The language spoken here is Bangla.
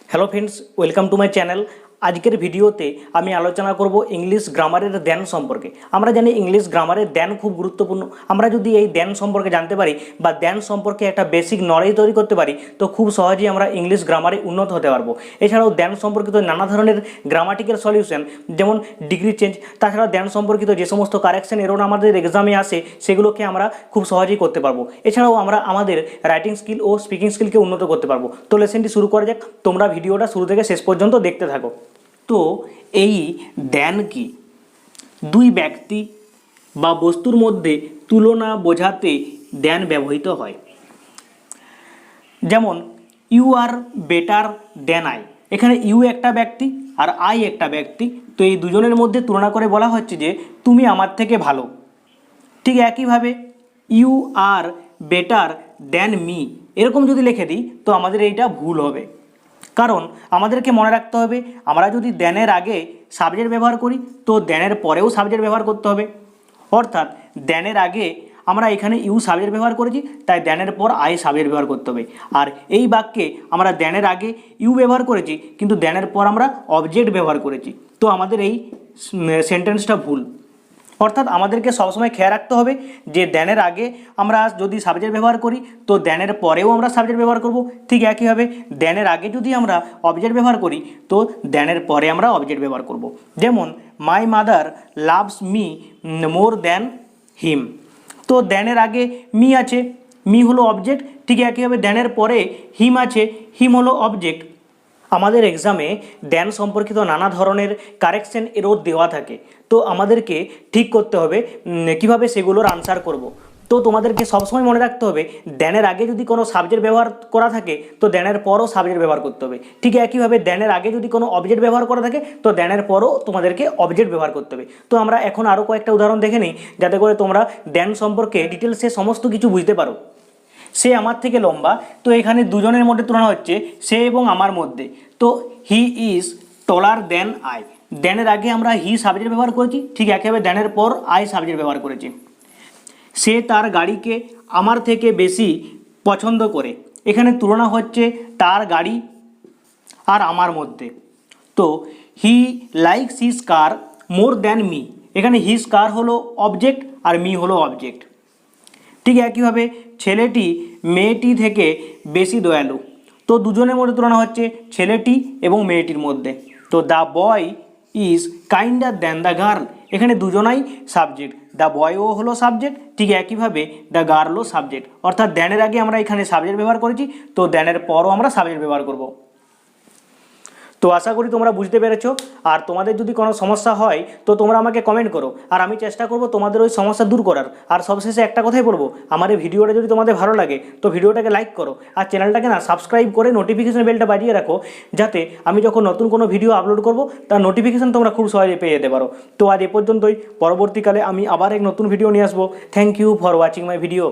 Hello friends, welcome to my channel. আজকের ভিডিওতে আমি আলোচনা করব ইংলিশ গ্রামারের দেন সম্পর্কে। আমরা জানি ইংলিশ গ্রামারের দেন খুব গুরুত্বপূর্ণ। আমরা যদি এই দেন সম্পর্কে জানতে পারি বা দেন সম্পর্কে একটা বেসিক নলেজ তৈরি করতে পারি তো খুব সহজেই আমরা ইংলিশ গ্রামারে উন্নত হতে পারবো। এছাড়াও দেন সম্পর্কিত নানা ধরনের গ্রামাটিক্যাল সলিউশন যেমন ডিগ্রি চেঞ্জ, তাছাড়া দেন সম্পর্কিত যে সমস্ত কারেকশন এরর আমাদের এক্সামে আসে সেগুলোকে আমরা খুব সহজেই করতে পারবো। এছাড়াও আমরা আমাদের রাইটিং স্কিল ও স্পিকিং স্কিলকে উন্নত করতে পারবো। তো লেসনটি শুরু করা যাক। তোমরা ভিডিওটা শুরু থেকে শেষ পর্যন্ত দেখতে থাকো। তো এই দেন কি? দুই ব্যক্তি বা বস্তুর মধ্যে তুলনা বোঝাতে দেন ব্যবহৃত হয়। যেমন you are better than I, এখানে ইউ একটা ব্যক্তি আর আই একটা ব্যক্তি, তো এই দুজনের মধ্যে তুলনা করে বলা হচ্ছে যে তুমি আমার থেকে ভালো। ঠিক একইভাবে you are better than me, এরকম যদি লিখে দিই তো আমাদের এইটা ভুল হবে। কারণ আমাদেরকে মনে রাখতে হবে আমরা যদি দেনের আগে সাবজেক্ট ব্যবহার করি তো দেনের পরেও সাবজেক্ট ব্যবহার করতে হবে। অর্থাৎ দেনের আগে আমরা এখানে ইউ সাবজেক্ট ব্যবহার করেছি, তাই দেনের পর আই সাবজেক্ট ব্যবহার করতে হবে। আর এই বাক্যে আমরা দেনের আগে ইউ ব্যবহার করেছি কিন্তু দেনের পর আমরা অবজেক্ট ব্যবহার করেছি, তো আমাদের এই সেন্টেন্সটা ভুল। অর্থাৎ আমাদেরকে সবসময় খেয়াল রাখতে হবে যে দেনের আগে আমরা যদি সাবজেক্ট ব্যবহার করি তো দেনের পরেও আমরা সাবজেক্ট ব্যবহার করব। ঠিক একইভাবে দেনের আগে যদি আমরা অবজেক্ট ব্যবহার করি তো দেনের পরে আমরা অবজেক্ট ব্যবহার করব। যেমন my mother loves me more than হিম, তো দেনের আগে মি আছে, মি হলো অবজেক্ট। ঠিক একইভাবে দেনের পরে হিম আছে, হিম হলো অবজেক্ট। আমাদের এক্সামে দেন সম্পর্কিত নানা ধরনের কারেকশন এরর দেওয়া থাকে, তো আমাদেরকে ঠিক করতে হবে কিভাবে সেগুলোর আনসার করব। তো তোমাদেরকে সবসময় মনে রাখতে হবে দেনের আগে যদি কোনো সাবজেক্ট ব্যবহার করা থাকে তো দেনের পরও সাবজেক্ট ব্যবহার করতে হবে। ঠিক একইভাবে দেনের আগে যদি কোনো অবজেক্ট ব্যবহার করা থাকে তো দেনের পরও তোমাদেরকে অবজেক্ট ব্যবহার করতে হবে। তো আমরা এখন আরও কয়েকটা উদাহরণ দেখে নিই যাতে করে তোমরা দেন সম্পর্কে ডিটেলসে সমস্ত কিছু বুঝতে পারো। সে আমার থেকে লম্বা, তো এখানে দুজনের মধ্যে তুলনা হচ্ছে সে এবং আমার মধ্যে, তো he is taller then I, দেনের আগে আমরা হি সাবজেক্ট ব্যবহার করেছি, ঠিক একইভাবে দেনের পর আই সাবজেক্ট ব্যবহার করেছি। সে তার গাড়িকে আমার থেকে বেশি পছন্দ করে, এখানে তুলনা হচ্ছে তার গাড়ি আর আমার মধ্যে, তো he likes his car more than me, এখানে হিজ কার হলো অবজেক্ট আর মি হলো অবজেক্ট। ঠিক একইভাবে ছেলেটি মেয়েটি থেকে বেশি দয়ালু, তো দুজনের মধ্যে তুলনা হচ্ছে ছেলেটি এবং মেয়েটির মধ্যে, তো the boy is kinder than the girl, এখানে দুজনাই সাবজেক্ট, দ্য বয়ও হলো সাবজেক্ট, ঠিক একইভাবে দ্য গার্লও সাবজেক্ট। অর্থাৎ দেনের আগে আমরা এখানে সাবজেক্ট ব্যবহার করেছি, তো দেনের পরও আমরা সাবজেক্ট ব্যবহার করব। তো আশা করি তোমরা বুঝতে পেরেছো। আর তোমাদের যদি কোনো সমস্যা হয় তো তোমরা আমাকে কমেন্ট করো, আর আমি চেষ্টা করব তোমাদের ওই সমস্যা দূর করার। আর সবশেষে একটা কথাই বলবো, আমার এই ভিডিওটা যদি তোমাদের ভালো লাগে তো ভিডিওটাকে লাইক করো, আর চ্যানেলটাকে না সাবস্ক্রাইব করে নোটিফিকেশন বেলটা বাজিয়ে রাখো, যাতে আমি যখন নতুন কোনো ভিডিও আপলোড করব তার নোটিফিকেশন তোমরা খুব সহজে পেয়ে যেতে পারো। তো আজ এ পর্যন্তই, পরবর্তীকালে আমি আবার এক নতুন ভিডিও নিয়ে আসবো। Thank you for watching my video.